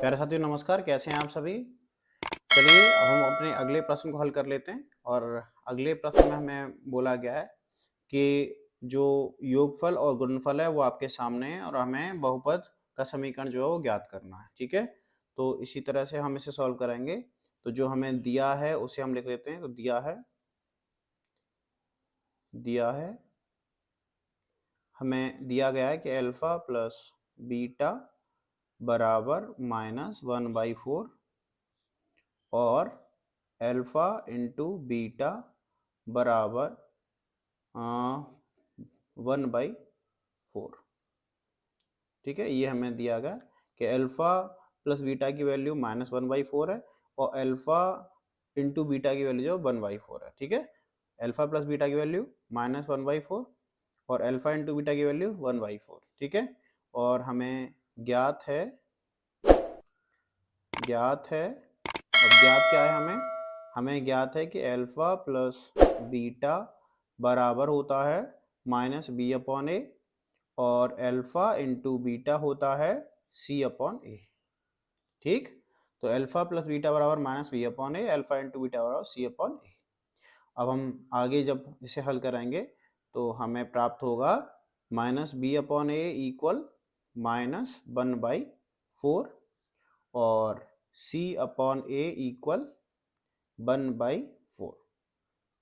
प्यारे साथियों नमस्कार, कैसे हैं आप सभी। चलिए अब हम अपने अगले प्रश्न को हल कर लेते हैं। और अगले प्रश्न में हमें बोला गया है कि जो योगफल और गुणनफल है वो आपके सामने है और हमें बहुपद का समीकरण जो है वो ज्ञात करना है। ठीक है, तो इसी तरह से हम इसे सॉल्व करेंगे। तो जो हमें दिया है उसे हम लिख लेते हैं। तो दिया है हमें दिया गया है कि अल्फा प्लस बीटा बराबर -1/4 और अल्फा इंटू बीटा बराबर 1/4। ठीक है, ये हमें दिया गया कि अल्फा प्लस बीटा की वैल्यू -1/4 है और अल्फा इंटू बीटा की वैल्यू जो 1/4 है। ठीक है, अल्फा प्लस बीटा की वैल्यू -1/4 और अल्फा इंटू बीटा की वैल्यू 1/4। ठीक है, और हमें ज्ञात है अब ज्ञात क्या है हमें ज्ञात है कि अल्फा प्लस बीटा बराबर होता है -b/a और अल्फा इंटू बीटा होता है c/a। ठीक, तो अल्फा प्लस बीटा बराबर -b/a, अल्फा इंटू बीटा बराबर c/a। अब हम आगे जब इसे हल करेंगे तो हमें प्राप्त होगा -b/a इक्वल -1/4 और c/a इक्वल 1/4।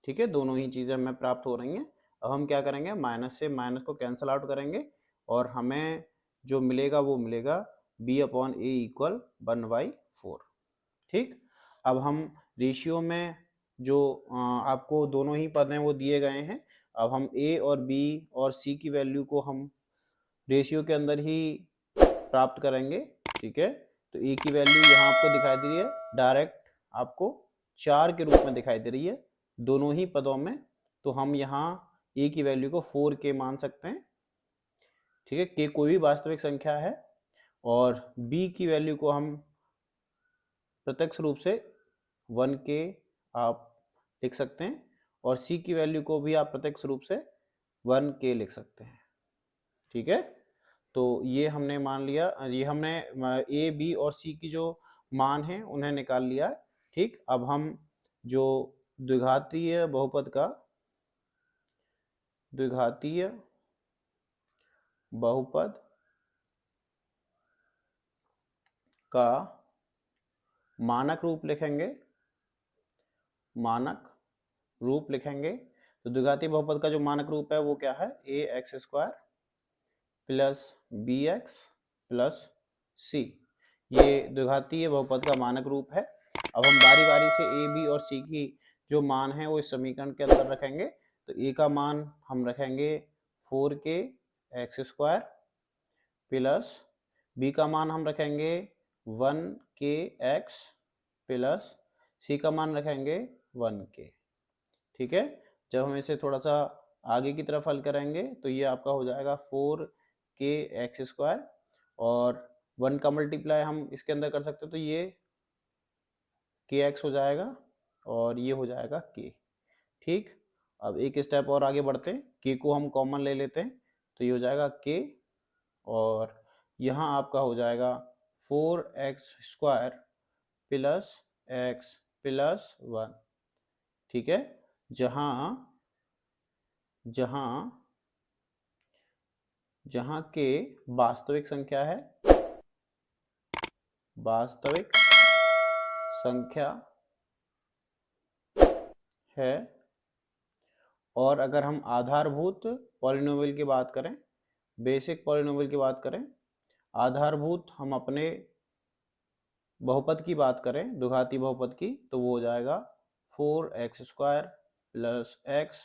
ठीक है, दोनों ही चीज़ें हमें प्राप्त हो रही हैं। अब हम क्या करेंगे, माइनस से माइनस को कैंसिल आउट करेंगे और हमें जो मिलेगा वो मिलेगा b/a इक्वल 1/4। ठीक, अब हम रेशियो में जो आपको दोनों ही पद हैं वो दिए गए हैं। अब हम a और b और c की वैल्यू को हम रेशियो के अंदर ही प्राप्त करेंगे। ठीक है, तो a की वैल्यू यहाँ आपको दिखाई दे रही है, डायरेक्ट आपको 4 के रूप में दिखाई दे रही है दोनों ही पदों में। तो हम यहाँ a की वैल्यू को 4k मान सकते हैं। ठीक है, k कोई भी वास्तविक संख्या है और b की वैल्यू को हम प्रत्यक्ष रूप से 1k आप लिख सकते हैं और c की वैल्यू को भी आप प्रत्यक्ष रूप से 1k लिख सकते हैं। ठीक है, तो ये हमने मान लिया, ये हमने a b और c की जो मान है उन्हें निकाल लिया। ठीक, अब हम जो द्विघातीय बहुपद का मानक रूप लिखेंगे। तो द्विघातीय बहुपद का जो मानक रूप है वो क्या है, ax² plus bx plus c। ये द्विघातीय बहुपद का मानक रूप है। अब हम बारी बारी से a b और c की जो मान है वो इस समीकरण के अंदर रखेंगे। तो a का मान हम रखेंगे 4k x² प्लस b का मान हम रखेंगे 1k x प्लस c का मान रखेंगे 1k। ठीक है, जब हम इसे थोड़ा सा आगे की तरफ हल करेंगे तो ये आपका हो जाएगा 4k x² और 1 का मल्टीप्लाई हम इसके अंदर कर सकते हैं तो ये kx हो जाएगा और ये हो जाएगा k। ठीक, अब एक स्टेप और आगे बढ़ते हैं, k को हम कॉमन ले लेते हैं तो ये हो जाएगा k और यहाँ आपका हो जाएगा 4x² प्लस x प्लस 1। ठीक है, जहां k वास्तविक संख्या है और अगर हम आधारभूत पॉलिनोमियल की बात करें, बेसिक पॉलिनोमियल की बात करें, आधारभूत हम अपने बहुपद की बात करें, द्विघाती बहुपद की, तो वो हो जाएगा 4x² प्लस x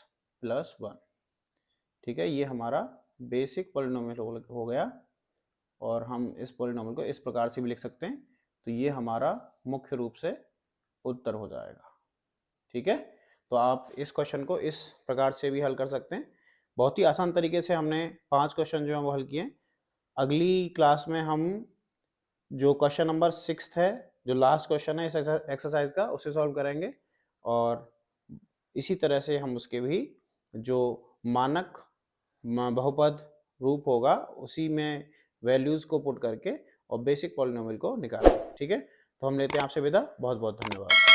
प्लस 1। ठीक है, ये हमारा बेसिक पॉलिनोमियल हो गया और हम इस पॉलिनोमियल को इस प्रकार से भी लिख सकते हैं। तो ये हमारा मुख्य रूप से उत्तर हो जाएगा। ठीक है, तो आप इस क्वेश्चन को इस प्रकार से भी हल कर सकते हैं। बहुत ही आसान तरीके से हमने 5 क्वेश्चन जो है वो हल किए। अगली क्लास में हम जो क्वेश्चन नंबर 6 है, जो लास्ट क्वेश्चन है इस एक्सरसाइज का, उसे सॉल्व करेंगे और इसी तरह से हम उसके भी जो मानक बहुपद रूप होगा उसी में वैल्यूज को पुट करके और बेसिक पॉलिनोमियल को निकालें। ठीक है, तो हम लेते हैं आपसे विदा। बहुत बहुत धन्यवाद।